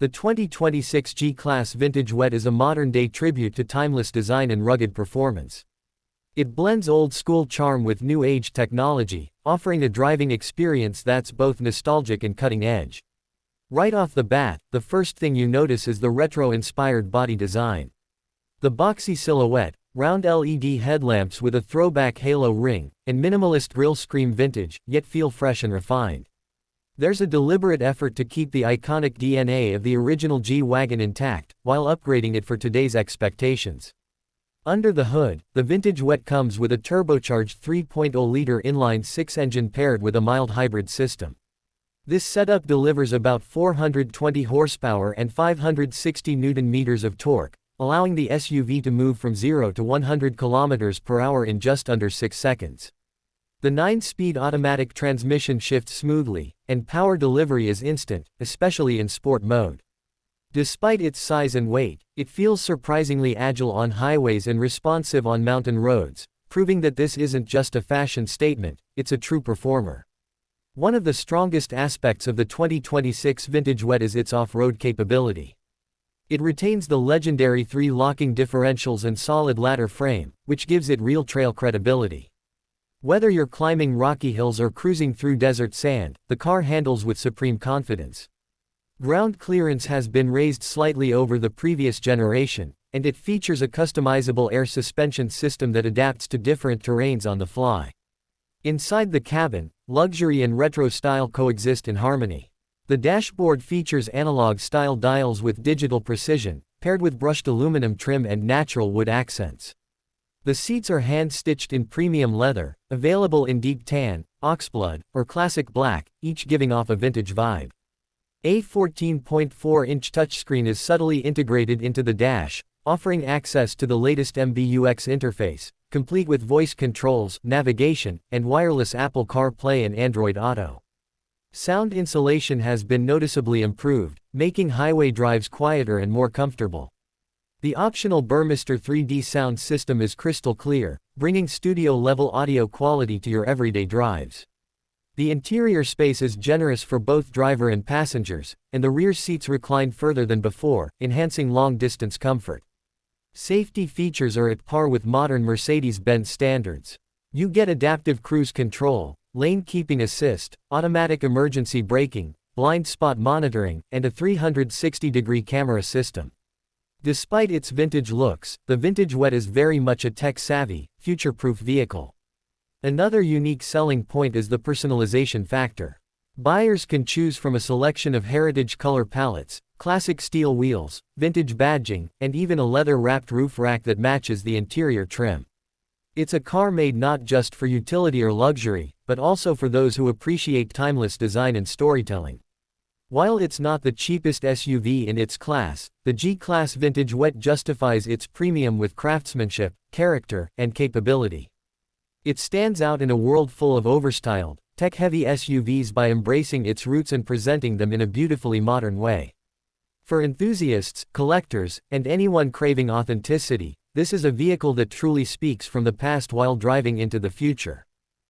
The 2026 G-Class Vintage Wet is a modern-day tribute to timeless design and rugged performance. It blends old-school charm with new-age technology, offering a driving experience that's both nostalgic and cutting-edge. Right off the bat, the first thing you notice is the retro-inspired body design. The boxy silhouette, round LED headlamps with a throwback halo ring, and minimalist grille scream vintage, yet feel fresh and refined. There's a deliberate effort to keep the iconic DNA of the original G Wagon intact, while upgrading it for today's expectations. Under the hood, the Vintage Wet comes with a turbocharged 3.0-liter inline-6 engine paired with a mild hybrid system. This setup delivers about 420 horsepower and 560 Nm of torque, allowing the SUV to move from 0 to 100 km/h in just under 6 seconds. The 9-speed automatic transmission shifts smoothly, and power delivery is instant, especially in sport mode. Despite its size and weight, it feels surprisingly agile on highways and responsive on mountain roads, proving that this isn't just a fashion statement, it's a true performer. One of the strongest aspects of the 2026 Vintage Wet is its off-road capability. It retains the legendary 3 locking differentials and solid ladder frame, which gives it real trail credibility. Whether you're climbing rocky hills or cruising through desert sand, the car handles with supreme confidence. Ground clearance has been raised slightly over the previous generation, and it features a customizable air suspension system that adapts to different terrains on the fly. Inside the cabin, luxury and retro style coexist in harmony. The dashboard features analog-style dials with digital precision, paired with brushed aluminum trim and natural wood accents. The seats are hand-stitched in premium leather, available in deep tan, oxblood, or classic black, each giving off a vintage vibe. A 14.4-inch touchscreen is subtly integrated into the dash, offering access to the latest MBUX interface, complete with voice controls, navigation, and wireless Apple CarPlay and Android Auto. Sound insulation has been noticeably improved, making highway drives quieter and more comfortable. The optional Burmester 3D sound system is crystal clear, bringing studio-level audio quality to your everyday drives. The interior space is generous for both driver and passengers, and the rear seats recline further than before, enhancing long-distance comfort. Safety features are at par with modern Mercedes-Benz standards. You get adaptive cruise control, lane keeping assist, automatic emergency braking, blind spot monitoring, and a 360-degree camera system. Despite its vintage looks, the Vintage Wet is very much a tech-savvy, future-proof vehicle. Another unique selling point is the personalization factor. Buyers can choose from a selection of heritage color palettes, classic steel wheels, vintage badging, and even a leather-wrapped roof rack that matches the interior trim. It's a car made not just for utility or luxury, but also for those who appreciate timeless design and storytelling. While it's not the cheapest SUV in its class, the G-Class Vintage Wet justifies its premium with craftsmanship, character, and capability. It stands out in a world full of overstyled, tech-heavy SUVs by embracing its roots and presenting them in a beautifully modern way. For enthusiasts, collectors, and anyone craving authenticity, this is a vehicle that truly speaks from the past while driving into the future.